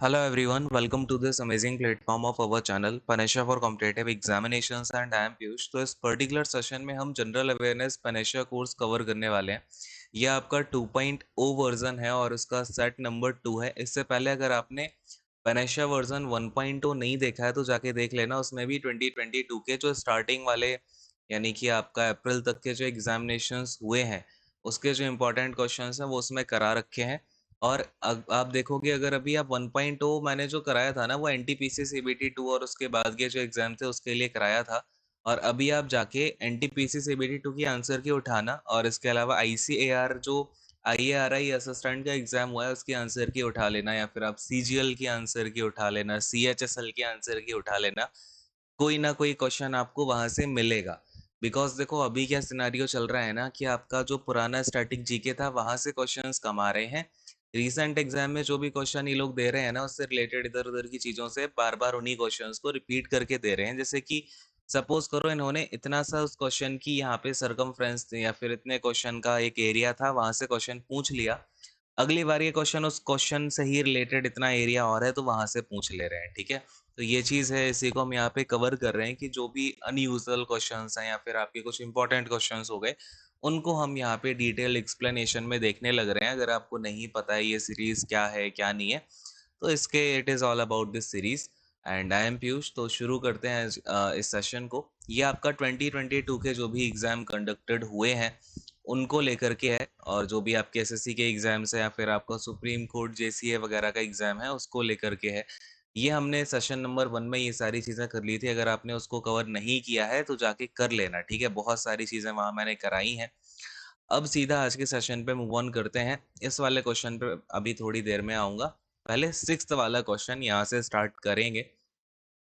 Hello everyone, welcome to this amazing platform of our channel Panesha for Competitive Examinations and I am Piyush। तो इस particular session में हम general awareness पनेशा course cover करने वाले हैं। यह आपका 2.0 वर्जन है और इसका सेट नंबर 2 है। इससे पहले अगर आपने पनेशा वर्जन 1.0 नहीं देखा है तो जाके देख लेना। उसमें भी 2022 के जो स्टार्टिंग वाले यानी कि आपका अप्रैल तक के जो एग्जामिनेशंस हुए हैं उसके जो इम्पोर्टेंट क्वेश्चंस हैं वो उसमें करा रखे हैं। और आप देखोगे अगर अभी आप 1.0 मैंने जो कराया था ना वो एनटीपीसी सीबीटी 2 और उसके बाद के जो एग्जाम थे उसके लिए कराया था। और अभी आप जाके एनटीपीसी सीबीटी 2 की आंसर की उठाना और इसके अलावा आईसीएआर जो आईएआरआई असिस्टेंट का एग्जाम हुआ है उसकी आंसर की उठा लेना, या फिर आप सीजीएल की आंसर की उठा लेना, सीएचएसएल की आंसर की उठा लेना। कोई ना कोई क्वेश्चन आपको वहां से मिलेगा। बिकॉज देखो अभी क्या सिनारियो चल रहा है ना कि आपका जो पुराना स्टैटिक जीके था वहां से क्वेश्चंस कम आ रहे हैं। रीसेंट एग्जाम में जो भी क्वेश्चन ये लोग दे रहे हैं ना उससे रिलेटेड इधर उधर की चीजों से बार बार उन्हीं क्वेश्चंस को रिपीट करके दे रहे हैं। जैसे कि सपोज करो इन्होंने इतना सा उस क्वेश्चन की यहाँ पे सरकमफ्रेंस या फिर इतने क्वेश्चन का एक एरिया था वहां से क्वेश्चन पूछ लिया। अगली बार ये क्वेश्चन उस क्वेश्चन से ही रिलेटेड इतना एरिया और है तो वहां से पूछ ले रहे हैं। ठीक है, तो ये चीज है, इसी को हम यहाँ पे कवर कर रहे हैं कि जो भी अनयूजुअल क्वेश्चंस हैं या फिर आपके कुछ इंपॉर्टेंट क्वेश्चंस हो गए उनको हम यहाँ पे डिटेल एक्सप्लेनेशन में देखने लग रहे हैं। अगर आपको नहीं पता है ये सीरीज क्या है क्या नहीं है तो इसके it is all about this series and I am Piyush. तो शुरू करते हैं इस सेशन को। ये आपका 2022 के जो भी एग्ज़ाम कंडक्टेड हुए हैं उनको लेकर के है, और जो भी आपके एसएससी के एग्ज़ाम्स है या फिर आपका सुप्रीम कोर्ट जेसीए वगैरह का एग्ज़ाम है उसको लेकर के है। ये हमने सेशन नंबर 1 में ये सारी चीज़ें कर ली थी। अगर आपने उसको कवर नहीं किया है तो जाके कर लेना, ठीक है। बहुत सारी चीज़ें वहाँ मैंने कराई हैं। अब सीधा आज के सेशन पे मूव ऑन करते हैं। इस वाले क्वेश्चन पे अभी थोड़ी देर में आऊँगा। पहले 6th वाला क्वेश्चन यहाँ से स्टार्ट करेंगे।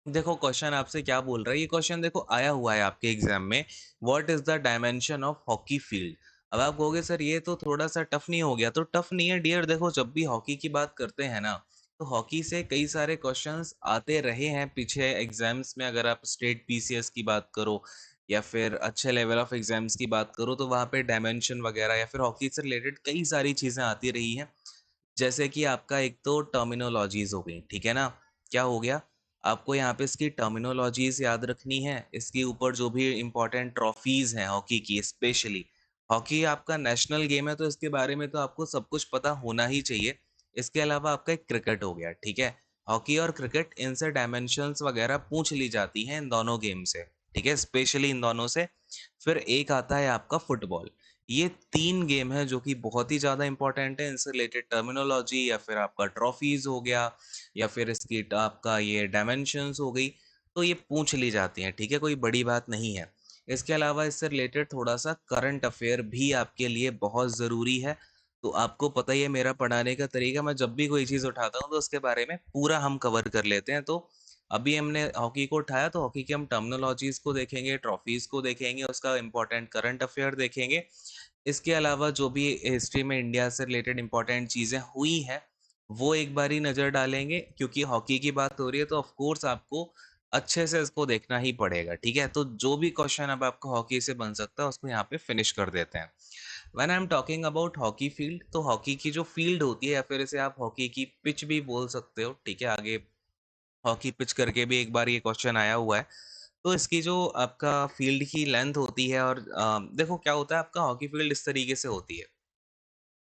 देखो क्वेश्चन आपसे क्या बोल रहा है, ये क्वेश्चन देखो आया हुआ है आपके एग्जाम में। What is the dimension of hockey field. अब आप कहोगे सर ये तो थोड़ा सा टफ नहीं हो गया, तो टफ नहीं है डियर। देखो जब भी हॉकी की बात करते हैं ना तो हॉकी से कई सारे क्वेश्चंस आते रहे हैं पीछे एग्जाम्स में। अगर आप स्टेट पीसीएस की बात करो या फिर अच्छे लेवल ऑफ एग्जाम्स की बात करो तो वहाँ पे डायमेंशन वगैरह या फिर हॉकी से रिलेटेड कई सारी चीज़ें आती रही हैं। जैसे कि आपका एक तो टर्मिनोलॉजीज हो गई, ठीक है ना। क्या हो गया, आपको यहाँ पे इसकी टर्मिनोलॉजीज याद रखनी है। इसके ऊपर जो भी इम्पोर्टेंट ट्रॉफीज हैं हॉकी की, स्पेशली हॉकी आपका नेशनल गेम है तो इसके बारे में तो आपको सब कुछ पता होना ही चाहिए। इसके अलावा आपका एक क्रिकेट हो गया, ठीक है। हॉकी और क्रिकेट, इनसे डायमेंशंस वगैरह पूछ ली जाती हैं इन दोनों गेम से, ठीक है, स्पेशली इन दोनों से। फिर एक आता है आपका फुटबॉल। ये 3 गेम है जो कि बहुत ही ज़्यादा इंपॉर्टेंट है। इनसे रिलेटेड टर्मिनोलॉजी या फिर आपका ट्रॉफीज हो गया या फिर इसकी आपका ये डायमेंशंस हो गई, तो ये पूछ ली जाती हैं, ठीक है, कोई बड़ी बात नहीं है। इसके अलावा इससे रिलेटेड थोड़ा सा करंट अफेयर भी आपके लिए बहुत ज़रूरी है। तो आपको पता ही है मेरा पढ़ाने का तरीका, मैं जब भी कोई चीज़ उठाता हूँ तो उसके बारे में पूरा हम कवर कर लेते हैं। तो अभी हमने हॉकी को उठाया तो हॉकी की हम टर्मिनोलॉजीज को देखेंगे, ट्रॉफीज को देखेंगे, उसका इंपॉर्टेंट करंट अफेयर देखेंगे। इसके अलावा जो भी हिस्ट्री में इंडिया से रिलेटेड इंपॉर्टेंट चीज़ें हुई हैं वो एक बारी नज़र डालेंगे, क्योंकि हॉकी की बात हो रही है तो ऑफ कोर्स आपको अच्छे से इसको देखना ही पड़ेगा, ठीक है। तो जो भी क्वेश्चन अब आपको हॉकी से बन सकता है उसको यहाँ पे फिनिश कर देते हैं। When I am talking about hockey field, तो हॉकी की जो फील्ड होती है या फिर इसे आप हॉकी की पिच भी बोल सकते हो, ठीक है। आगे हॉकी पिच करके भी एक बार ये क्वेश्चन आया हुआ है। तो इसकी जो आपका फील्ड की लेंथ होती है, और देखो क्या होता है, आपका हॉकी फील्ड इस तरीके से होती है,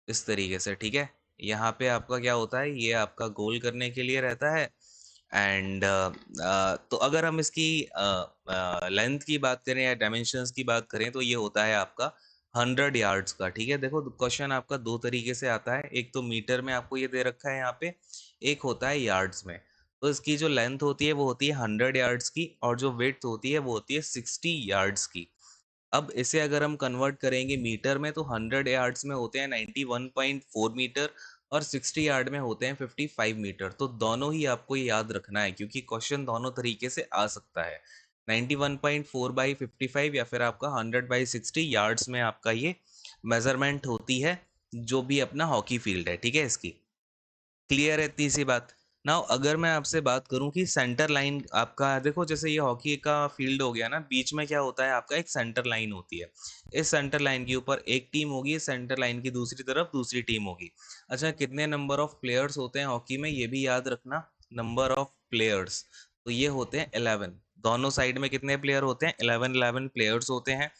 इस तरीके से, ठीक है। यहाँ पे आपका क्या होता है, ये आपका गोल करने के लिए रहता है। एंड तो अगर हम इसकी लेंथ की बात करें या डायमेंशंस की बात करें तो ये होता है आपका 100 यार्ड्स का, ठीक है। देखो क्वेश्चन आपका दो तरीके से आता है, एक तो मीटर में आपको ये दे रखा है यहाँ पे, एक होता है यार्ड्स में। तो इसकी जो लेंथ होती है वो होती है 100 यार्ड्स की, और जो विड्थ होती है वो होती है 60 यार्ड्स की। अब इसे अगर हम कन्वर्ट करेंगे मीटर में तो 100 यार्ड्स में होते हैं 91.4 मीटर और 60 यार्ड में होते हैं 55 मीटर। तो दोनों ही आपको ये याद रखना है क्योंकि क्वेश्चन दोनों तरीके से आ सकता है। 91.4 बाई 55 या फिर आपका 100 बाई 60 यार्ड्स में आपका ये मेजरमेंट होती है जो भी अपना हॉकी फील्ड है, ठीक है। इसकी क्लियर है इतनी सी बात। नाउ अगर मैं आपसे बात करूं कि सेंटर लाइन आपका देखो, जैसे ये हॉकी का फील्ड हो गया ना, बीच में क्या होता है आपका, एक सेंटर लाइन होती है। इस सेंटर लाइन के ऊपर एक टीम होगी, सेंटर लाइन की दूसरी तरफ दूसरी टीम होगी। अच्छा, कितने नंबर ऑफ प्लेयर्स होते हैं हॉकी में, ये भी याद रखना। नंबर ऑफ प्लेयर्स, तो ये होते हैं 11। दोनों साइड में कितने प्लेयर होते हैं, 11 प्लेयर्स होते हैं।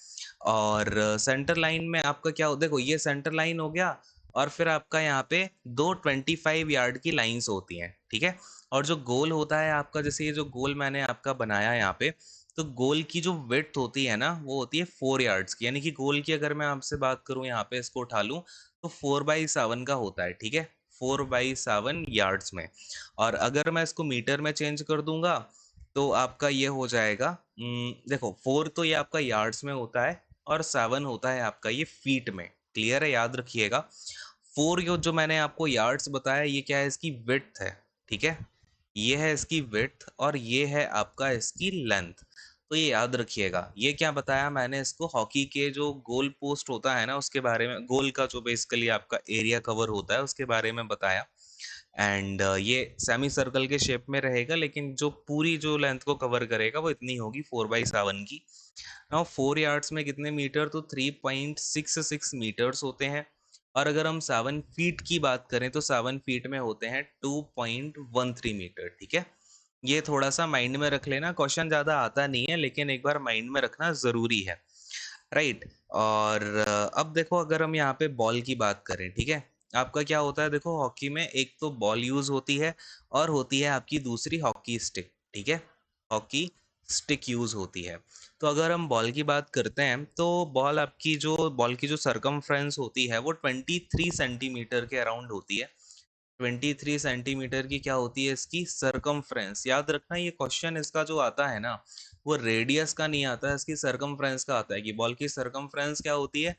और सेंटर लाइन में आपका क्या हो, देखो ये सेंटर लाइन हो गया, और फिर आपका यहाँ पे दो 25 यार्ड की लाइंस होती हैं, ठीक है। और जो गोल होता है आपका, जैसे ये जो गोल मैंने आपका बनाया यहाँ पे, तो गोल की जो विड्थ होती है ना, वो होती है 4 यार्ड्स की। यानी कि गोल की अगर मैं आपसे बात करूँ, यहाँ पे इसको उठा लूँ, तो 4/7 का होता है, ठीक है। 4/7 यार्ड्स में। और अगर मैं इसको मीटर में चेंज कर दूंगा, तो आपका ये हो जाएगा, देखो 4 तो ये आपका यार्ड्स में होता है, और 7 होता है आपका ये फीट में। क्लियर है, याद रखिएगा। 4 जो मैंने आपको यार्ड्स बताया, ये क्या है, इसकी विड्थ है, ठीक है। ये है इसकी विड्थ, और ये है आपका इसकी लेंथ। तो ये याद रखिएगा। ये क्या बताया मैंने, इसको हॉकी के जो गोल पोस्ट होता है ना, उसके बारे में, गोल का जो बेसिकली आपका एरिया कवर होता है उसके बारे में बताया। एंड ये सेमी सर्कल के शेप में रहेगा, लेकिन जो पूरी जो लेंथ को कवर करेगा वो इतनी होगी, 4/7 की। नाउ 4 यार्ड्स में कितने मीटर, तो 3.66 मीटर्स होते हैं। और अगर हम 7 फीट की बात करें, तो 7 फीट में होते हैं 2.13 मीटर, ठीक है। ये थोड़ा सा माइंड में रख लेना, क्वेश्चन ज़्यादा आता नहीं है, लेकिन एक बार माइंड में रखना ज़रूरी है। राइट। और अब देखो, अगर हम यहाँ पे बॉल की बात करें, ठीक है। आपका क्या होता है, देखो हॉकी में एक तो बॉल यूज होती है, और होती है आपकी दूसरी हॉकी स्टिक, ठीक है। हॉकी स्टिक यूज होती है। तो अगर हम बॉल की बात करते हैं, तो बॉल की जो सरकमफ्रेंस होती है, वो 23 सेंटीमीटर के अराउंड होती है। 23 सेंटीमीटर की क्या होती है, इसकी सरकमफ्रेंस। याद रखना, ये क्वेश्चन इसका जो आता है ना, वो रेडियस का नहीं आता है, इसकी सरकमफ्रेंस का आता है, कि बॉल की सरकमफ्रेंस क्या होती है,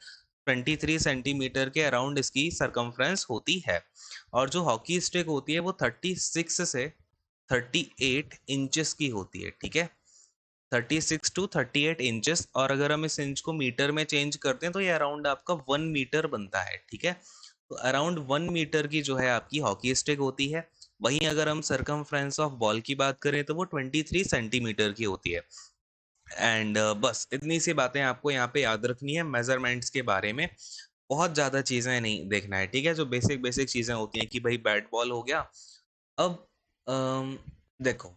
23 सेंटीमीटर के अराउंड इसकी सरकमफ्रेंस होती है। और जो हॉकी स्टिक होती है, वो 36 से 38 इंचेस की होती है, ठीक है। 36 to 38 इंचेस। और अगर हम इस इंच को मीटर में चेंज करते हैं, तो ये अराउंड आपका 1 मीटर बनता है, ठीक है। तो अराउंड 1 मीटर की जो है आपकी हॉकी स्टिक होती है। वहीं अगर हम सरकमफ्रेंस ऑफ बॉल की बात करें, तो वो 23 सेंटीमीटर की होती है। एंड बस इतनी सी बातें आपको यहाँ पे याद रखनी है मेजरमेंट्स के बारे में। बहुत ज़्यादा चीज़ें नहीं देखना है, ठीक है। जो बेसिक बेसिक चीज़ें होती हैं, कि भाई बैट बॉल हो गया। अब देखो,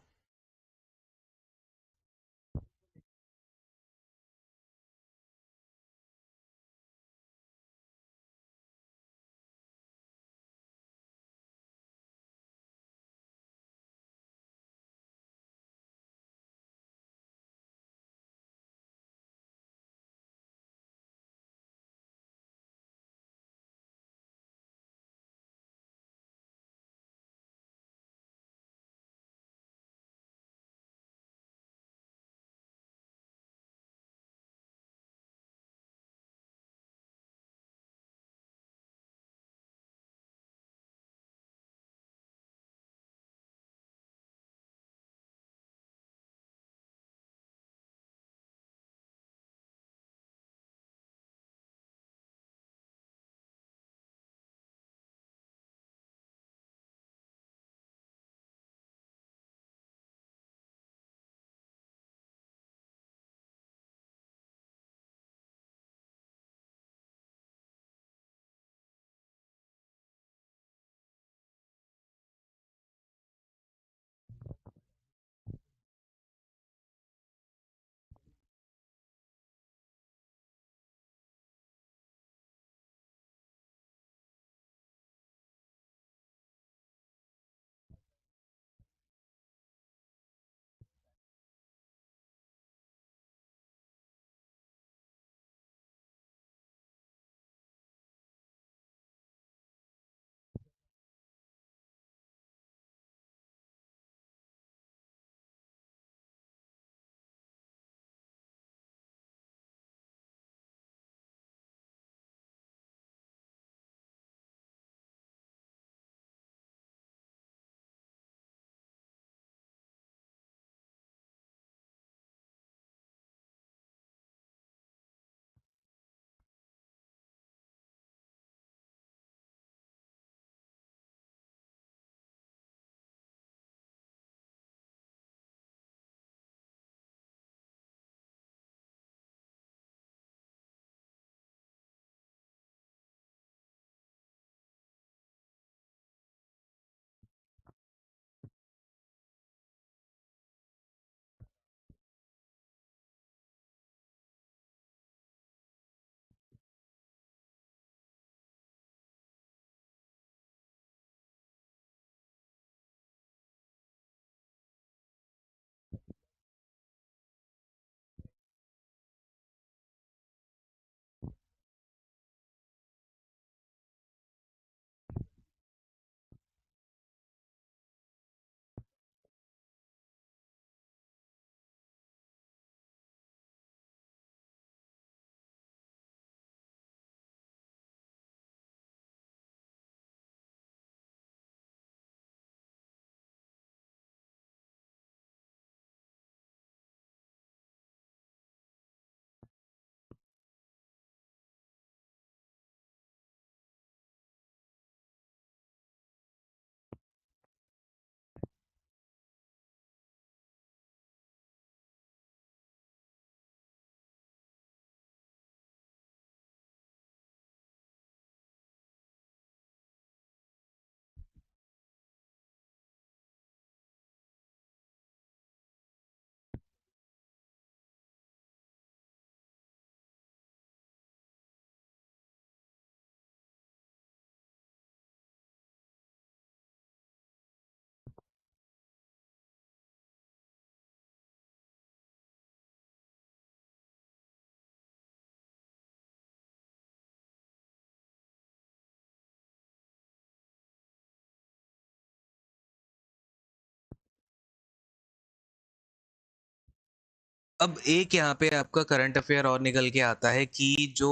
अब एक यहाँ पे आपका करंट अफेयर और निकल के आता है कि जो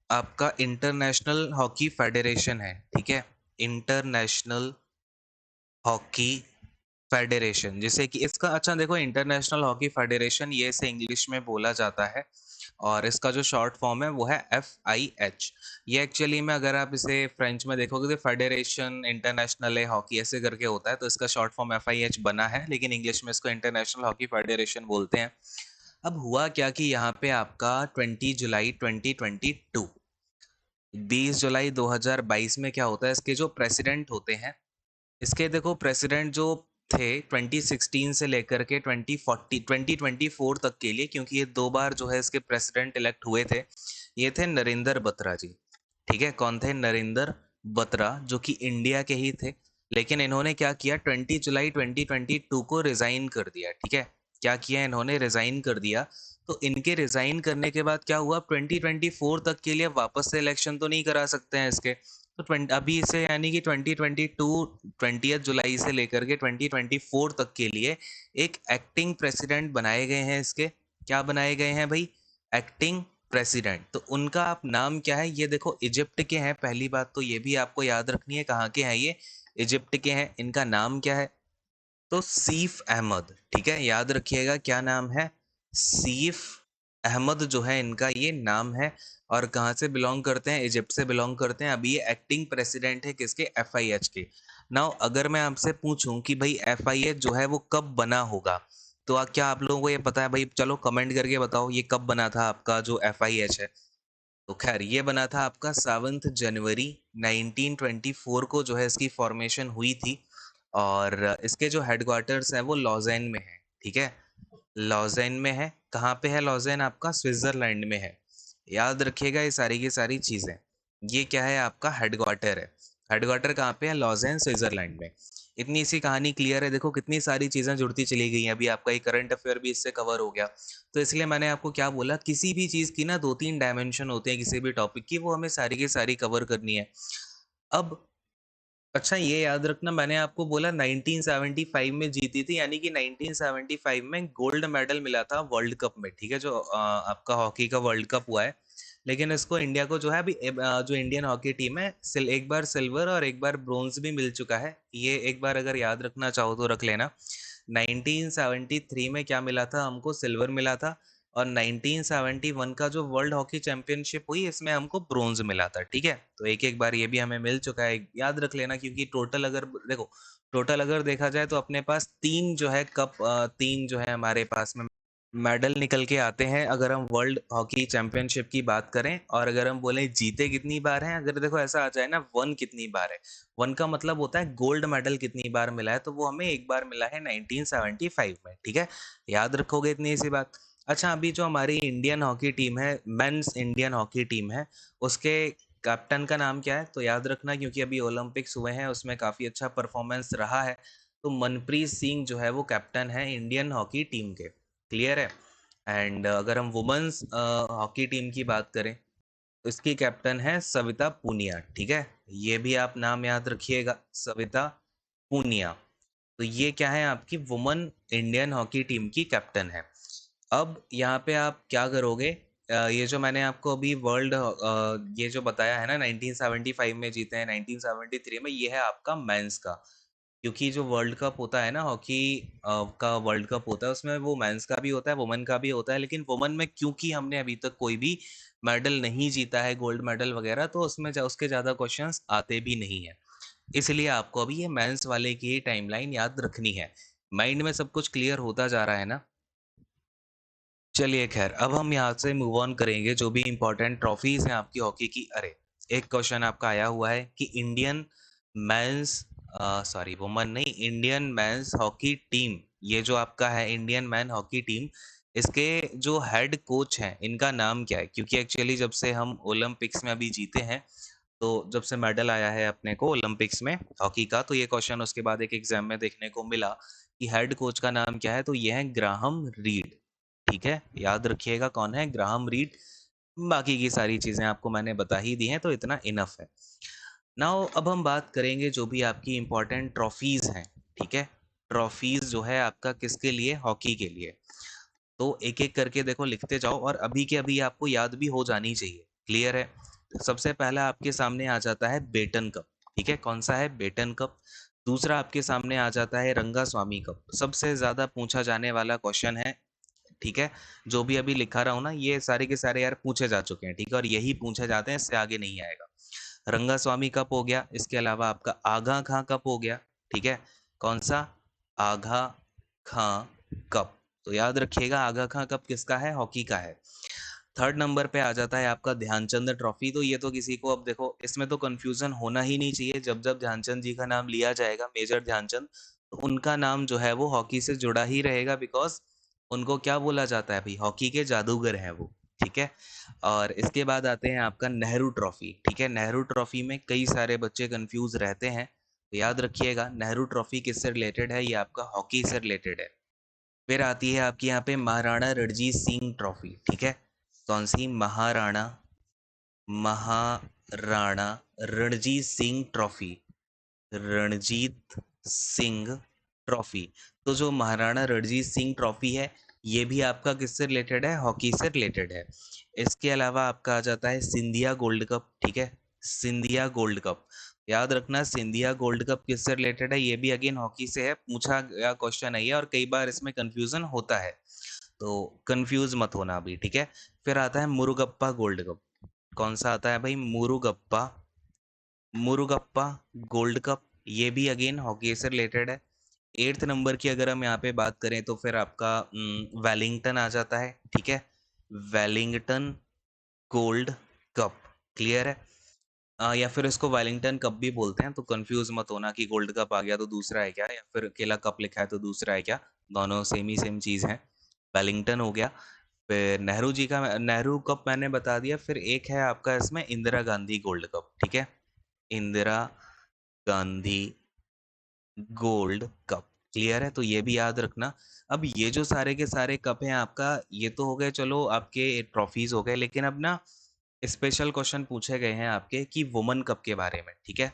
आपका इंटरनेशनल हॉकी फेडरेशन है, ठीक है, इंटरनेशनल हॉकी फेडरेशन, जिसे कि इसका अच्छा देखो, इंटरनेशनल हॉकी फेडरेशन ये इसे इंग्लिश में बोला जाता है और इसका जो शॉर्ट फॉर्म है वो है FIH। ये एक्चुअली में अगर आप इसे फ्रेंच में देखोगे तो फेडरेशन इंटरनेशनल हॉकी ऐसे करके होता है, तो इसका शॉर्ट फॉर्म FIH बना है, लेकिन इंग्लिश में इसको इंटरनेशनल हॉकी फेडरेशन बोलते हैं। अब हुआ क्या कि यहाँ पे आपका 20 जुलाई 2022, 20 जुलाई 2022 में क्या होता है, इसके जो प्रेसिडेंट होते हैं, इसके देखो प्रेसिडेंट जो थे 2016 से लेकर के 2024 तक के लिए, क्योंकि ये दो बार जो है इसके प्रेसिडेंट इलेक्ट हुए थे, ये थे नरेंद्र बत्रा जी। ठीक है, कौन थे? नरेंद्र बत्रा, जो कि इंडिया के ही थे, लेकिन इन्होंने क्या किया, 20 जुलाई 2022 को रिजाइन कर दिया। ठीक है, क्या किया इन्होंने? रिजाइन कर दिया। तो इनके रिजाइन करने के बाद क्या हुआ, 2024 तक के लिए वापस से इलेक्शन तो नहीं करा सकते हैं इसके, तो अभी इसे यानी कि 2022 20 जुलाई से लेकर के 2024 तक के लिए एक एक्टिंग प्रेसिडेंट बनाए गए हैं इसके। क्या बनाए गए हैं भाई? Acting president. तो उनका आप नाम क्या है? ये देखो इजिप्ट के हैं, पहली बात तो ये भी आपको याद रखनी है, कहाँ के हैं ये? इजिप्ट के हैं। इनका नाम क्या है? तो सीफ अहमद। ठीक है, याद रखिएगा क्या नाम है? सीफ अहमद जो है इनका ये नाम है। और कहाँ से बिलोंग करते हैं? इजिप्ट से बिलोंग करते हैं। अभी ये एक्टिंग प्रेसिडेंट है किसके? FIH के। नाउ अगर मैं आपसे पूछूं कि भाई FIH जो है वो कब बना होगा, तो क्या आप लोगों को ये पता है भाई? चलो कमेंट करके बताओ ये कब बना था आपका जो FIH है। तो खैर ये बना था आपका 7 जनवरी 1924 को जो है इसकी फॉर्मेशन हुई थी। और इसके जो हेडक्वार्टर्स हैं वो लॉजेन में है। ठीक है, लॉजेन में है। कहाँ पे है लॉजेन? आपका स्विट्जरलैंड में है। याद रखिएगा ये सारी की सारी चीज़ें। ये क्या है? आपका हेडक्वार्टर है। हेडक्वार्टर कहाँ पे है? लॉजेन, स्विट्जरलैंड में। इतनी सी कहानी क्लियर है। देखो कितनी सारी चीज़ें जुड़ती चली गई हैं। अभी आपका एक करंट अफेयर भी इससे कवर हो गया। तो इसलिए मैंने आपको क्या बोला, किसी भी चीज़ की ना 2-3 डायमेंशन होते हैं किसी भी टॉपिक की, वो हमें सारी की सारी कवर करनी है। अब अच्छा ये याद रखना, मैंने आपको बोला 1975 में जीती थी, यानी कि 1975 में गोल्ड मेडल मिला था वर्ल्ड कप में। ठीक है, जो आपका हॉकी का वर्ल्ड कप हुआ है, लेकिन इसको इंडिया को जो है अभी जो इंडियन हॉकी टीम है, एक बार सिल्वर और एक बार ब्रोंज भी मिल चुका है। ये एक बार अगर याद रखना चाहो तो रख लेना। 1973 में क्या मिला था हमको? सिल्वर मिला था। और 1971 का जो वर्ल्ड हॉकी चैंपियनशिप हुई, इसमें हमको ब्रोंज मिला था। ठीक है, तो एक एक बार ये भी हमें मिल चुका है, याद रख लेना। क्योंकि टोटल अगर देखो, टोटल अगर देखा जाए तो अपने पास तीन जो है कप, तीन जो है हमारे पास में मेडल निकल के आते हैं, अगर हम वर्ल्ड हॉकी चैंपियनशिप की बात करें। और अगर हम बोले जीते कितनी बार हैं, अगर देखो ऐसा आ जाए ना, वन कितनी बार है, वन का मतलब होता है गोल्ड मेडल कितनी बार मिला है, तो वो हमें एक बार मिला है 1975 में। ठीक है, याद रखोगे इतनी सी बात। अच्छा, अभी जो हमारी इंडियन हॉकी टीम है, मेंस इंडियन हॉकी टीम है, उसके कैप्टन का नाम क्या है? तो याद रखना, क्योंकि अभी ओलंपिक्स हुए हैं, उसमें काफ़ी अच्छा परफॉर्मेंस रहा है। तो मनप्रीत सिंह जो है वो कैप्टन है इंडियन हॉकी टीम के। क्लियर है? एंड अगर हम वुमेन्स हॉकी टीम की बात करें, तो इसकी कैप्टन है सविता पूनिया। ठीक है, ये भी आप नाम याद रखिएगा, सविता पूनिया। तो ये क्या है? आपकी वुमन इंडियन हॉकी टीम की कैप्टन है। अब यहाँ पे आप क्या करोगे? ये जो मैंने आपको अभी वर्ल्ड ये जो बताया है ना, 1975 में जीते हैं, 1973 में, ये है आपका मेंस का। क्योंकि जो वर्ल्ड कप होता है ना, हॉकी का वर्ल्ड कप होता है, उसमें वो मेंस का भी होता है, वुमेन का भी होता है। लेकिन वुमेन में क्योंकि हमने अभी तक कोई भी मेडल नहीं जीता है, गोल्ड मेडल वगैरह, तो उसमें उसके ज़्यादा क्वेश्चंस आते भी नहीं है। इसलिए आपको अभी ये मेंस वाले की ही टाइमलाइन याद रखनी है। माइंड में सब कुछ क्लियर होता जा रहा है ना? चलिए खैर, अब हम यहाँ से मूव ऑन करेंगे। जो भी इंपॉर्टेंट ट्रॉफीज हैं आपकी हॉकी की। अरे, एक क्वेश्चन आपका आया हुआ है कि इंडियन मेंस, सॉरी वुमेन नहीं, इंडियन मेंस हॉकी टीम, ये जो आपका है इंडियन मैन हॉकी टीम, इसके जो हेड कोच हैं इनका नाम क्या है? क्योंकि एक्चुअली जब से हम ओलंपिक्स में अभी जीते हैं, तो जब से मेडल आया है अपने को ओलंपिक्स में हॉकी का, तो ये क्वेश्चन उसके बाद एक एग्जाम में देखने को मिला कि हेड कोच का नाम क्या है, तो ये है ग्राहम रीड। ठीक है, याद रखिएगा कौन है? Graham read. बाकी की सारी चीजें आपको मैंने बता ही दी हैं, तो इतना इनफ है। नाउ अब हम बात करेंगे जो भी आपकी इंपॉर्टेंट ट्रॉफीज हैं। ठीक है, ट्रॉफीज जो है आपका किसके लिए? हॉकी के लिए। तो एक एक करके देखो लिखते जाओ और अभी के अभी आपको याद भी हो जानी चाहिए। क्लियर है? सबसे पहला आपके सामने आ जाता है बेटन कप। ठीक है, कौन सा है? Beighton Cup. दूसरा आपके सामने आ जाता है रंगास्वामी कप, सबसे ज्यादा पूछा जाने वाला क्वेश्चन है। ठीक है, जो भी अभी लिखा रहा हूँ ना, ये सारे के सारे यार पूछे जा चुके हैं। ठीक है, और यही पूछे जाते हैं, इससे आगे नहीं आएगा। रंगास्वामी कप हो गया, इसके अलावा आपका आगा खां कप हो गया। ठीक है, कौन सा? आगा खां कप। तो याद रखिएगा, आगा खां कप किसका है? हॉकी का है। थर्ड नंबर पे आ जाता है आपका ध्यानचंद ट्रॉफी। तो ये तो किसी को, अब देखो इसमें तो कंफ्यूजन होना ही नहीं चाहिए। जब जब ध्यानचंद जी का नाम लिया जाएगा, मेजर ध्यानचंद, तो उनका नाम जो है वो हॉकी से जुड़ा ही रहेगा, बिकॉज उनको क्या बोला जाता है भाई? हॉकी के जादूगर हैं वो। ठीक है, और इसके बाद आते हैं आपका नेहरू ट्रॉफी। ठीक है, नेहरू ट्रॉफी में कई सारे बच्चे कंफ्यूज रहते हैं, तो याद रखिएगा नेहरू ट्रॉफी किससे रिलेटेड है? ये आपका हॉकी से रिलेटेड है। फिर आती है आपकी यहाँ पे महाराणा रणजीत सिंह ट्रॉफी। ठीक है, कौन सी? महाराणा रणजीत सिंह ट्रॉफी। रणजीत सिंह ट्रॉफी। तो जो महाराणा रणजीत सिंह ट्रॉफी है, ये भी आपका किससे रिलेटेड है? हॉकी से रिलेटेड है। इसके अलावा आपका आ जाता है सिंधिया गोल्ड कप। ठीक है, सिंधिया गोल्ड कप। याद रखना, सिंधिया गोल्ड कप किससे रिलेटेड है? ये भी अगेन हॉकी से है, पूछा गया क्वेश्चन है ये, और कई बार इसमें कंफ्यूजन होता है, तो कंफ्यूज मत होना अभी। ठीक है, फिर आता है मुरुगप्पा गोल्ड कप। कौन सा आता है भाई? Murugappa gold cup. ये भी अगेन हॉकी से रिलेटेड है। एट्थ नंबर की अगर हम यहाँ पे बात करें, तो फिर आपका वेलिंगटन आ जाता है। ठीक है, वेलिंगटन गोल्ड कप। क्लियर है? या फिर इसको वेलिंगटन कप भी बोलते हैं, तो कंफ्यूज मत होना कि गोल्ड कप आ गया तो दूसरा है क्या, या फिर अकेला कप लिखा है तो दूसरा है क्या। दोनों सेम ही सेम चीज़ है। वेलिंगटन हो गया। फिर नेहरू जी का नेहरू कप मैंने बता दिया। फिर एक है आपका इसमें इंदिरा गांधी गोल्ड कप। ठीक है, Indira Gandhi gold cup. Clear है? तो ये भी याद रखना। अब ये जो सारे के सारे कप हैं आपका, ये तो हो गए, चलो आपके ट्रॉफीज हो गए, लेकिन अब ना स्पेशल क्वेश्चन पूछे गए हैं आपके कि वुमन कप के बारे में। ठीक है,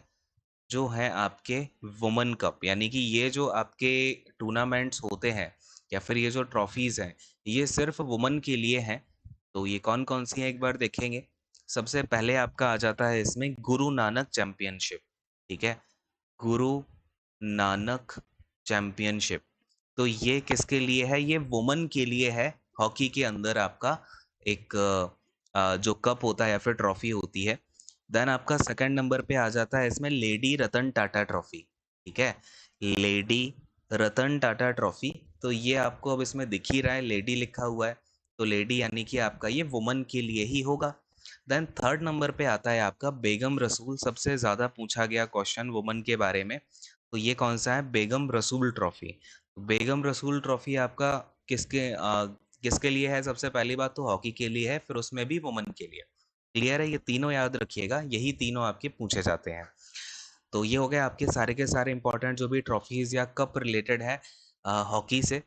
जो है आपके वुमन कप, यानी कि ये जो आपके टूर्नामेंट्स होते हैं या फिर ये जो ट्रॉफीज हैं, ये सिर्फ वुमन के लिए हैं। तो ये कौन कौन सी हैं एक बार देखेंगे। सबसे पहले आपका आ जाता है इसमें गुरु नानक चैंपियनशिप। ठीक है, गुरु नानक चैंपियनशिप। तो ये किसके लिए है? ये वुमन के लिए है। हॉकी के अंदर आपका एक जो कप होता है या फिर ट्रॉफी होती है। देन आपका सेकंड नंबर पे आ जाता है इसमें लेडी रतन टाटा ट्रॉफी। ठीक है, लेडी रतन टाटा ट्रॉफी। तो ये आपको अब इसमें दिख ही रहा है, लेडी लिखा हुआ है, तो लेडी यानी कि आपका ये वुमन के लिए ही होगा। देन थर्ड नंबर पे आता है आपका बेगम रसूल, सबसे ज्यादा पूछा गया क्वेश्चन वुमन के बारे में। तो ये कौन सा है? बेगम रसूल ट्रॉफी। बेगम रसूल ट्रॉफी आपका किसके लिए है? सबसे पहली बात तो हॉकी के लिए है, फिर उसमें भी वुमन के लिए। क्लियर है? ये तीनों याद रखिएगा, यही तीनों आपके पूछे जाते हैं। तो ये हो गए आपके सारे के सारे इंपॉर्टेंट जो भी ट्रॉफीज या कप रिलेटेड है हॉकी से।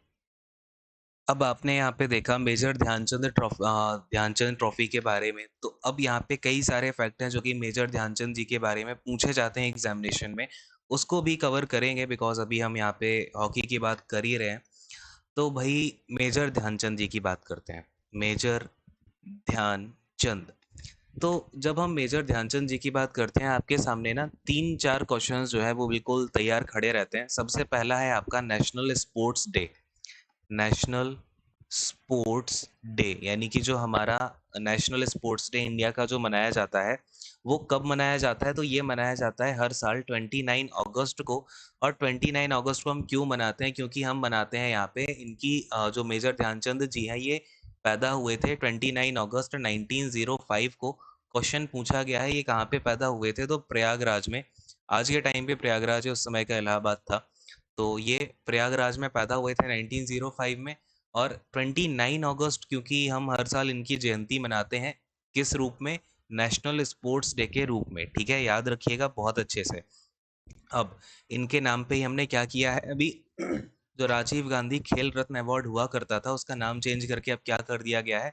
अब आपने यहाँ पे देखा मेजर ध्यानचंद ट्रॉफी के बारे में, तो अब यहाँ पे कई सारे फैक्ट हैं जो कि मेजर ध्यानचंद जी के बारे में पूछे जाते हैं एग्जामिनेशन में, उसको भी कवर करेंगे, बिकॉज अभी हम यहाँ पे हॉकी की बात कर ही रहे हैं। तो भाई मेजर ध्यानचंद जी की बात करते हैं। मेजर ध्यानचंद। तो जब हम मेजर ध्यानचंद जी की बात करते हैं, आपके सामने ना तीन चार क्वेश्चंस जो है वो बिल्कुल तैयार खड़े रहते हैं। सबसे पहला है आपका national sports day. National sports day यानी कि जो हमारा नेशनल स्पोर्ट्स डे इंडिया का जो मनाया जाता है, वो कब मनाया जाता है? तो ये मनाया जाता है हर साल 29 अगस्त को। और 29 अगस्त को हम क्यों मनाते हैं? क्योंकि हम मनाते हैं यहाँ पे इनकी जो मेजर ध्यानचंद जी हैं, ये पैदा हुए थे 29 अगस्त 1905 को। क्वेश्चन पूछा गया है ये कहाँ पे पैदा हुए थे, तो प्रयागराज में। आज के टाइम पे प्रयागराज है, उस समय का इलाहाबाद था। तो ये प्रयागराज में पैदा हुए थे 1905 में। और 29 अगस्त क्योंकि हम हर साल इनकी जयंती मनाते हैं, किस रूप में? नेशनल स्पोर्ट्स डे के रूप में। ठीक है, याद रखिएगा बहुत अच्छे से। अब इनके नाम पे ही हमने क्या किया है अभी, जो राजीव गांधी खेल रत्न अवार्ड हुआ करता था, उसका नाम चेंज करके अब क्या कर दिया गया है?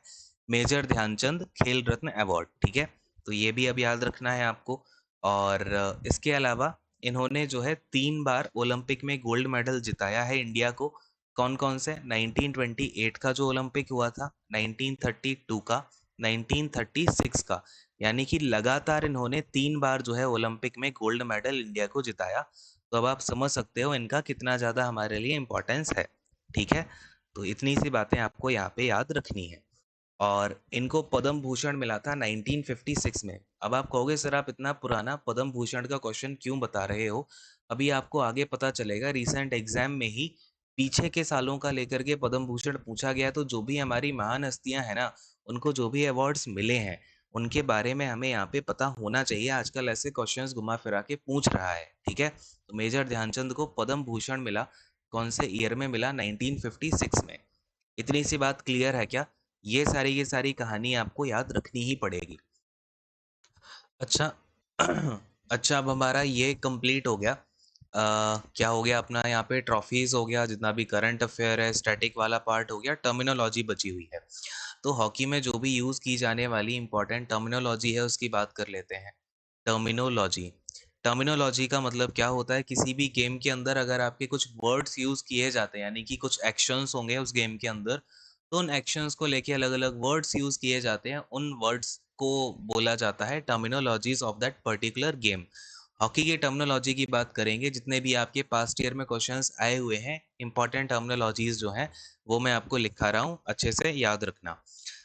मेजर ध्यानचंद खेल रत्न अवार्ड। ठीक है, तो ये भी अब याद रखना है आपको। और इसके अलावा इन्होंने जो है 3 बार ओलंपिक में गोल्ड मेडल जिताया है इंडिया को। कौन कौन से? 1928 का जो ओलंपिक हुआ था, 1932 का, 1936 का, यानी कि लगातार इन्होंने 3 बार जो है ओलंपिक में गोल्ड मेडल इंडिया को जिताया। तो अब आप समझ सकते हो इनका कितना ज़्यादा हमारे लिए इम्पोर्टेंस है। ठीक है, तो इतनी सी बातें आपको यहाँ पे याद रखनी है। और इनको पद्म भूषण मिला था 1956 में। अब आप कहोगे सर आप इतना पुराना पद्म भूषण का क्वेश्चन क्यों बता रहे हो? अभी आपको आगे पता चलेगा, रिसेंट एग्जाम में ही पीछे के सालों का लेकर के पद्म भूषण पूछा गया। तो जो भी हमारी महान हस्तियां हैं ना, उनको जो भी अवार्ड्स मिले हैं उनके बारे में हमें यहाँ पे पता होना चाहिए। आजकल ऐसे क्वेश्चंस घुमा फिरा के पूछ रहा है। ठीक है, तो मेजर ध्यानचंद को पद्म भूषण मिला, कौन से ईयर में मिला? 1956 में। इतनी सी बात क्लियर है क्या? ये सारी कहानी आपको याद रखनी ही पड़ेगी। अच्छा अच्छा, अब हमारा ये कंप्लीट हो गया। क्या हो गया अपना? यहाँ पे ट्रॉफीज हो गया, जितना भी करंट अफेयर है, स्टैटिक वाला पार्ट हो गया, टर्मिनोलॉजी बची हुई है। तो हॉकी में जो भी यूज़ की जाने वाली इंपॉर्टेंट टर्मिनोलॉजी है उसकी बात कर लेते हैं। टर्मिनोलॉजी, टर्मिनोलॉजी का मतलब क्या होता है? किसी भी गेम के अंदर अगर आपके कुछ वर्ड्स यूज़ किए जाते हैं, यानी कि कुछ एक्शंस होंगे उस गेम के अंदर, तो उन एक्शंस को लेके अलग अलग वर्ड्स यूज़ किए जाते हैं। उन वर्ड्स को बोला जाता है terminologies of that particular game. Hockey की टर्मिनोलॉजी की बात करेंगे, जितने भी आपके पास्ट ईयर में क्वेश्चंस आए हुए हैं, इंपॉर्टेंट टर्मिनोलॉजीज जो हैं वो मैं आपको लिखा रहा हूँ, अच्छे से याद रखना।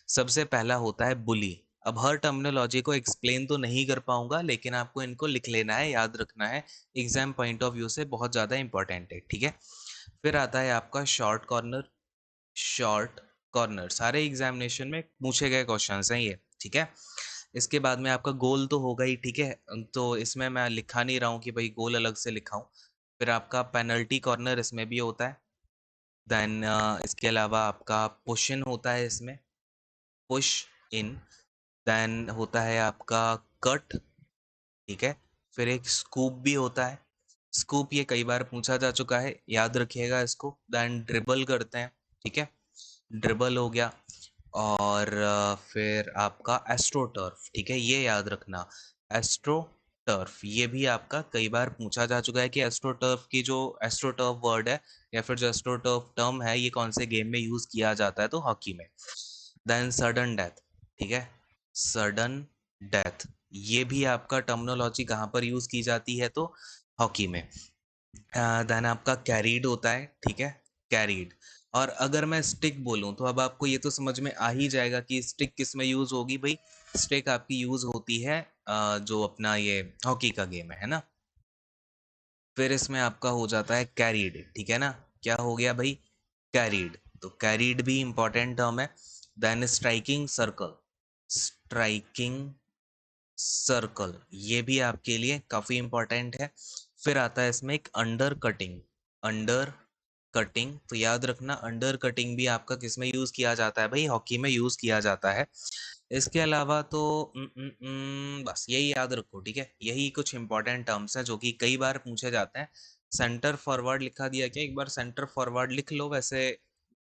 सबसे पहला होता है बुली। अब हर टर्मिनोलॉजी को एक्सप्लेन तो नहीं कर पाऊंगा, लेकिन आपको इनको लिख लेना है, याद रखना है, एग्जाम पॉइंट ऑफ व्यू से बहुत ज़्यादा इंपॉर्टेंट है। ठीक है, फिर आता है आपका शॉर्ट कॉर्नर। शॉर्ट कॉर्नर सारे एग्जामिनेशन में पूछे गए क्वेश्चंस हैं ये। ठीक है, इसके बाद में आपका गोल तो होगा ही। ठीक है, तो इसमें मैं लिखा नहीं रहा हूँ कि भाई गोल अलग से लिखा हूँ। फिर आपका पेनल्टी कॉर्नर इसमें भी होता है। देन इसके अलावा आपका पुश इन होता है इसमें, पुश इन। देन होता है आपका कट। ठीक है, फिर एक स्कूप भी होता है। स्कूप ये कई बार पूछा जा चुका है, याद रखिएगा इसको। देन ड्रिबल करते हैं। ठीक है, ड्रिबल हो गया। और फिर आपका एस्ट्रो टर्फ। ठीक है, ये याद रखना, एस्ट्रो टर्फ ये भी आपका कई बार पूछा जा चुका है कि एस्ट्रो टर्फ की जो एस्ट्रो टर्फ वर्ड है या फिर जो एस्ट्रो टर्फ टर्म है, ये कौन से गेम में यूज किया जाता है? तो हॉकी में। Then sudden death. ठीक है, सडन डेथ ये भी आपका टर्मिनोलॉजी कहाँ पर यूज की जाती है? तो हॉकी में। देन आपका कैरीड होता है। ठीक है, कैरीड। और अगर मैं स्टिक बोलूं तो अब आपको ये तो समझ में आ ही जाएगा कि स्टिक किस में यूज होगी। भाई स्टिक आपकी यूज होती है जो अपना ये हॉकी का गेम है ना। फिर इसमें आपका हो जाता है कैरीड। ठीक है ना, क्या हो गया भाई? कैरीड। तो कैरीड भी इंपॉर्टेंट टर्म है। Then striking circle. Striking circle ये भी आपके लिए काफी इंपॉर्टेंट है। फिर आता है इसमें एक अंडर कटिंग। अंडर कटिंग, तो याद रखना अंडर कटिंग भी आपका किस में यूज किया जाता है? भाई हॉकी में यूज किया जाता है। इसके अलावा तो बस यही याद रखो। ठीक है, यही कुछ इंपॉर्टेंट टर्म्स हैं जो कि कई बार पूछे जाते हैं। सेंटर फॉरवर्ड लिखा दिया क्या? एक बार सेंटर फॉरवर्ड लिख लो। वैसे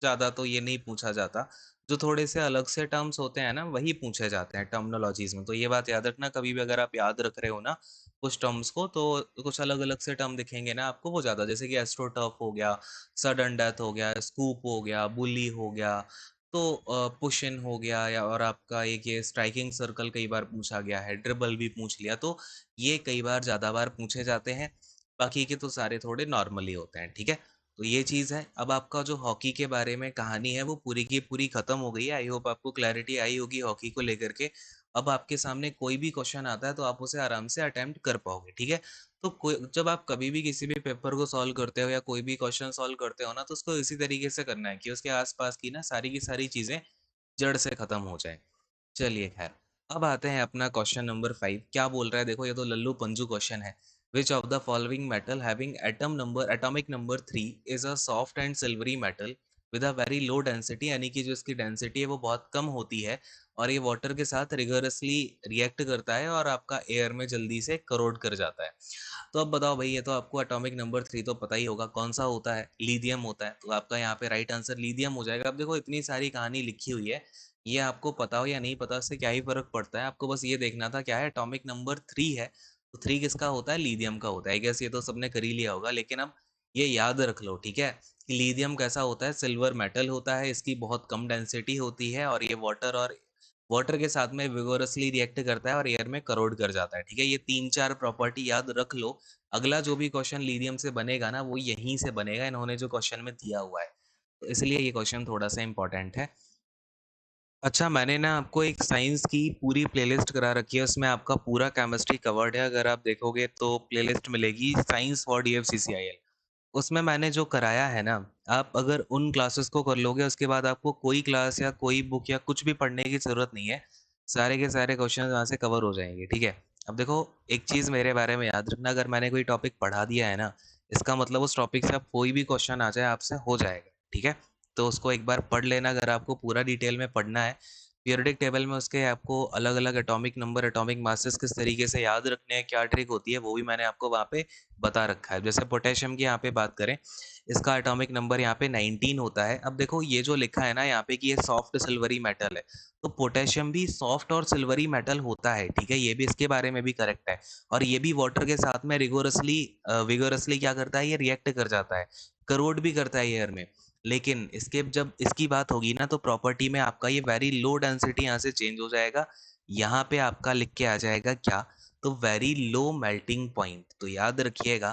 ज्यादा तो ये नहीं पूछा जाता, जो थोड़े से अलग से टर्म्स होते हैं ना वही पूछे जाते हैं टर्मिनोलॉजीज में। तो ये बात याद रखना, कभी भी अगर आप याद रख रहे हो ना कुछ टर्म्स को, तो कुछ अलग अलग से टर्म दिखेंगे ना आपको वो ज्यादा, जैसे कि एस्ट्रोटर्फ हो गया, सडन डेथ हो गया, स्कूप हो गया, बुली हो गया, तो पुश इन हो गया, या और आपका एक ये स्ट्राइकिंग सर्कल कई बार पूछा गया है, ड्रिबल भी पूछ लिया। तो ये कई बार ज्यादा बार पूछे जाते हैं, बाकी के तो सारे थोड़े नॉर्मली होते हैं। ठीक है, तो ये चीज़ है। अब आपका जो हॉकी के बारे में कहानी है वो पूरी की पूरी खत्म हो गई है। आई होप आपको क्लैरिटी आई होगी हॉकी को लेकर के। अब आपके सामने कोई भी क्वेश्चन आता है तो आप उसे आराम से अटेम्प्ट कर पाओगे। ठीक है, तो कोई जब आप कभी भी किसी भी पेपर को सॉल्व करते हो या कोई भी क्वेश्चन सॉल्व करते हो ना, तो उसको इसी तरीके से करना है कि उसके आसपास की ना सारी की सारी चीज़ें जड़ से खत्म हो जाए। चलिए खैर, अब आते हैं अपना क्वेश्चन नंबर 5। क्या बोल रहा है देखो, ये तो लल्लू पंजू क्वेश्चन है। Which of the following metal having atomic number 3 is a soft and silvery metal with a very low density, यानी कि जो इसकी डेंसिटी है वो बहुत कम होती है और ये वाटर के साथ रिगरसली रिएक्ट करता है और आपका एयर में जल्दी से करोड कर जाता है। तो अब बताओ भाई, ये तो आपको एटॉमिक नंबर 3 तो पता ही होगा, कौन सा होता है? लिथियम होता है। तो आपका यहाँ पे राइट आंसर लिथियम हो जाएगा। अब देखो इतनी सारी कहानी लिखी हुई है, ये आपको पता हो या नहीं पता उससे क्या ही फर्क पड़ता है। आपको बस ये देखना था क्या है, एटॉमिक नंबर 3 है, तो 3 किसका होता है? लिथियम का होता है। गैस ये तो सबने कर ही लिया होगा, लेकिन अब ये याद रख लो। ठीक है, कि लिथियम कैसा होता है, सिल्वर मेटल होता है, इसकी बहुत कम डेंसिटी होती है और ये वाटर के साथ में विगोरसली रिएक्ट करता है और एयर में करोड कर जाता है। ठीक है, ये 3-4 प्रॉपर्टी याद रख लो। अगला जो भी क्वेश्चन लिथियम से बनेगा ना, वो यहीं से बनेगा, इन्होंने जो क्वेश्चन में दिया हुआ है, तो इसलिए ये क्वेश्चन थोड़ा सा इंपॉर्टेंट है। अच्छा, मैंने ना आपको एक साइंस की पूरी प्लेलिस्ट करा रखी है, उसमें आपका पूरा केमिस्ट्री कवर्ड है। अगर आप देखोगे तो प्लेलिस्ट मिलेगी साइंस फॉर डीएफसीसीआईएल। उसमें मैंने जो कराया है ना, आप अगर उन क्लासेस को कर लोगे, उसके बाद आपको कोई क्लास या कोई बुक या कुछ भी पढ़ने की ज़रूरत नहीं है। सारे के सारे क्वेश्चन वहाँ से कवर हो जाएँगे, ठीक है? अब देखो, एक चीज़ मेरे बारे में याद रखना, अगर मैंने कोई टॉपिक पढ़ा दिया है ना, इसका मतलब उस टॉपिक से अब कोई भी क्वेश्चन आ जाए आपसे हो जाएगा, ठीक है? तो उसको एक बार पढ़ लेना अगर आपको पूरा डिटेल में पढ़ना है। पीरियोडिक टेबल में उसके आपको अलग-अलग एटॉमिक नंबर, एटॉमिक मासेस किस तरीके से याद रखने हैं, क्या ट्रिक होती है, वो भी मैंने आपको वहाँ पे बता रखा है। जैसे पोटेशियम की यहाँ पे बात करें, इसका एटॉमिक नंबर यहाँ पे 19 होता है। अब देखो, ये जो लिखा है ना यहाँ पे कि ये सॉफ्ट सिल्वरी मेटल है, तो पोटेशियम भी सॉफ्ट और सिल्वरी मेटल होता है, ठीक है? ये भी इसके बारे में भी करेक्ट है। और ये भी वाटर के साथ में विगोरसली क्या करता है, ये रिएक्ट कर जाता है, करोड भी करता है एयर में। लेकिन इसके जब इसकी बात होगी ना, तो प्रॉपर्टी में आपका ये वेरी लो डेंसिटी यहाँ से चेंज हो जाएगा। यहाँ पे आपका लिख के आ जाएगा क्या, तो वेरी लो मेल्टिंग पॉइंट। तो याद रखिएगा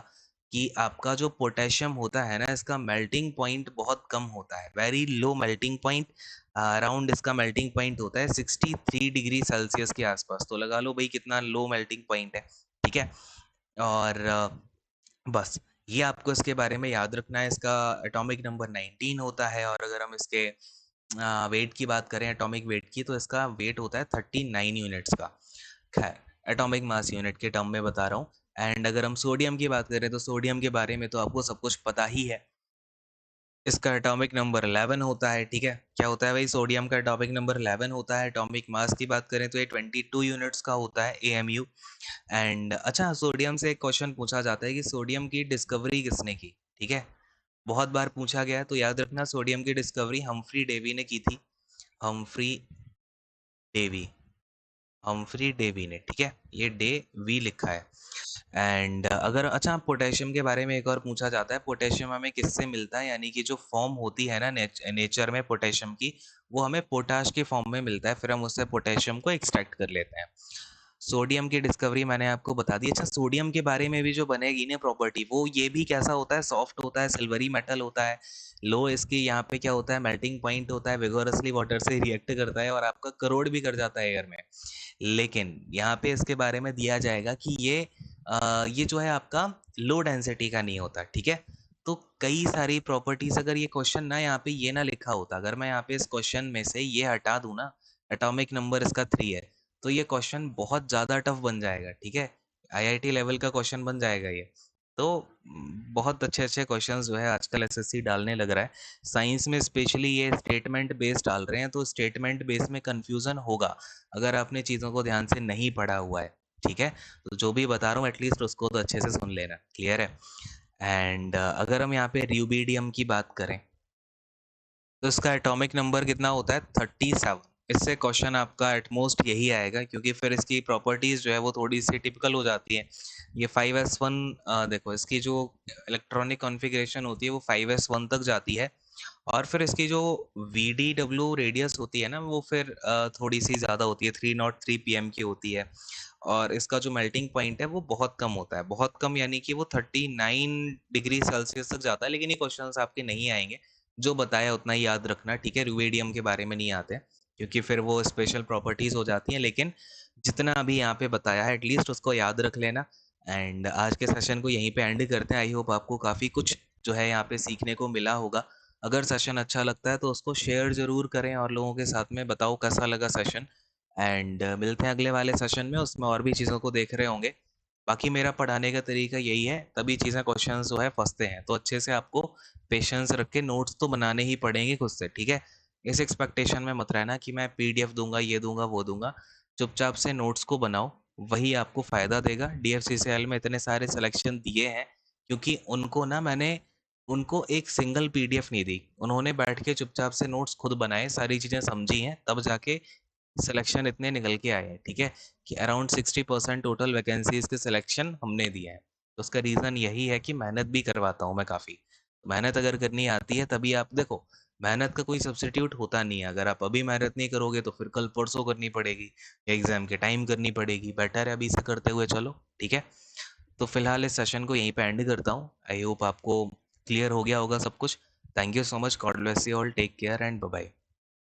कि आपका जो पोटेशियम होता है ना, इसका मेल्टिंग पॉइंट बहुत कम होता है, very low melting point. Around इसका मेल्टिंग पॉइंट होता है 63 डिग्री सेल्सियस के आसपास। तो लगा लो भाई कितना लो मेल्टिंग पॉइंट है, ठीक है? और बस ये आपको इसके बारे में याद रखना है। इसका एटॉमिक नंबर 19 होता है, और अगर हम इसके वेट की बात करें, एटॉमिक वेट की, तो इसका वेट होता है 39 यूनिट्स का। खैर, एटॉमिक मास यूनिट के टर्म में बता रहा हूँ। एंड अगर हम सोडियम की बात करें, तो सोडियम के बारे में तो आपको सब कुछ पता ही है। इसका एटॉमिक नंबर 11 होता है, ठीक है? क्या होता है भाई, सोडियम का एटॉमिक नंबर 11 होता है। एटॉमिक मास की बात करें तो ये 22 यूनिट्स का होता है, एएमयू। एंड अच्छा, सोडियम से एक क्वेश्चन पूछा जाता है कि सोडियम की डिस्कवरी किसने की, ठीक है? बहुत बार पूछा गया है, तो याद रखना सोडियम की डिस्कवरी हम्फ्री डेवी ने की थी। हम्फ्री डेवी, हम्फ्री डेवी ने, ठीक है? ये डे वी लिखा है। एंड अगर अच्छा, पोटेशियम के बारे में एक और पूछा जाता है, पोटेशियम हमें किससे मिलता है, यानी कि जो फॉर्म होती है ना नेचर में पोटेशियम की, वो हमें पोटाश के फॉर्म में मिलता है, फिर हम उससे पोटेशियम को एक्सट्रैक्ट कर लेते हैं। सोडियम की डिस्कवरी मैंने आपको बता दी। अच्छा, सोडियम के बारे में भी जो बनेगी ना प्रॉपर्टी, वो ये भी कैसा होता है, सॉफ्ट होता है, सिल्वरी मेटल होता है। लो इसकी यहाँ पे क्या होता है, मेल्टिंग पॉइंट होता है, विगोरसली वाटर से रिएक्ट करता है और आपका करोड भी कर जाता है एयर में। लेकिन यहाँ पे इसके बारे में दिया जाएगा कि ये जो है आपका लो डेंसिटी का नहीं होता, ठीक है? तो कई सारी प्रॉपर्टीज, अगर ये क्वेश्चन ना यहाँ पे ये ना लिखा होता, अगर मैं यहाँ पे इस क्वेश्चन में से ये हटा दूं ना, एटॉमिक नंबर इसका 3 है, तो ये क्वेश्चन बहुत ज़्यादा टफ बन जाएगा, ठीक है? आईआईटी लेवल का क्वेश्चन बन जाएगा ये। तो बहुत अच्छे अच्छे क्वेश्चंस जो है आजकल एसएससी डालने लग रहा है। साइंस में स्पेशली ये स्टेटमेंट बेस्ड डाल रहे हैं, तो स्टेटमेंट बेस में कंफ्यूजन होगा अगर आपने चीज़ों को ध्यान से नहीं पढ़ा हुआ है, ठीक है? तो जो भी बता रहा हूँ एटलीस्ट उसको तो अच्छे से सुन लेना, क्लियर है? एंड अगर हम यहाँ पे र्यूबीडियम की बात करें, तो इसका एटॉमिक नंबर कितना होता है, 37। इससे क्वेश्चन आपका एटमोस्ट यही आएगा, क्योंकि फिर इसकी प्रॉपर्टीज जो है वो थोड़ी सी टिपिकल हो जाती है। ये 5s1, देखो इसकी जो इलेक्ट्रॉनिक कॉन्फ़िगरेशन होती है वो 5s1 तक जाती है, और फिर इसकी जो VDW रेडियस होती है ना, वो फिर थोड़ी सी ज़्यादा होती है, 303 pm की होती है। और इसका जो मेल्टिंग पॉइंट है वो बहुत कम होता है, बहुत कम, यानी कि वो 39 डिग्री सेल्सियस तक जाता है। लेकिन ये क्वेश्चंस आपके नहीं आएंगे, जो बताया उतना ही याद रखना, ठीक है? रुवेडियम के बारे में नहीं आते, क्योंकि फिर वो स्पेशल प्रॉपर्टीज हो जाती हैं। लेकिन जितना अभी यहाँ पे बताया है एटलीस्ट उसको याद रख लेना। एंड आज के सेशन को यहीं पे एंड करते हैं। आई होप आपको काफ़ी कुछ जो है यहाँ पे सीखने को मिला होगा। अगर सेशन अच्छा लगता है तो उसको शेयर ज़रूर करें और लोगों के साथ में बताओ कैसा लगा सेशन। एंड मिलते हैं अगले वाले सेशन में, उसमें और भी चीज़ों को देख रहे होंगे। बाकी मेरा पढ़ाने का तरीका यही है, तभी चीज़ें क्वेश्चंस जो है फंसते हैं। तो अच्छे से आपको पेशेंस रख के नोट्स तो बनाने ही पड़ेंगे खुद से, ठीक है? इस एक्सपेक्टेशन में मत रहना कि मैं पीडीएफ दूंगा, ये दूंगा, वो दूंगा। चुपचाप से नोट्स को बनाओ, वही आपको फ़ायदा देगा। डीएफसीसीएल में इतने सारे सिलेक्शन दिए हैं क्योंकि उनको ना मैंने उनको एक सिंगल पीडीएफ नहीं दी, उन्होंने बैठ के चुपचाप से नोट्स खुद बनाए, सारी चीज़ें समझी हैं, तब जाके सिलेक्शन इतने निकल के आए हैं, ठीक है? कि अराउंड 60% टोटल वैकेंसीज के सिलेक्शन हमने दिए हैं। तो उसका रीज़न यही है कि मेहनत भी करवाता हूँ मैं काफ़ी। मेहनत अगर करनी आती है तभी आप देखो, मेहनत का कोई सब्स्टिट्यूट होता नहीं है। अगर आप अभी मेहनत नहीं करोगे तो फिर कल परसों करनी पड़ेगी या एग्जाम के टाइम करनी पड़ेगी। बेटर है अभी से करते हुए चलो, ठीक है। तो फिलहाल इस सेशन को यहीं पे एंड करता हूँ। आई होप आपको क्लियर हो गया होगा सब कुछ। Thank you so much, God bless you all, take care and bye bye.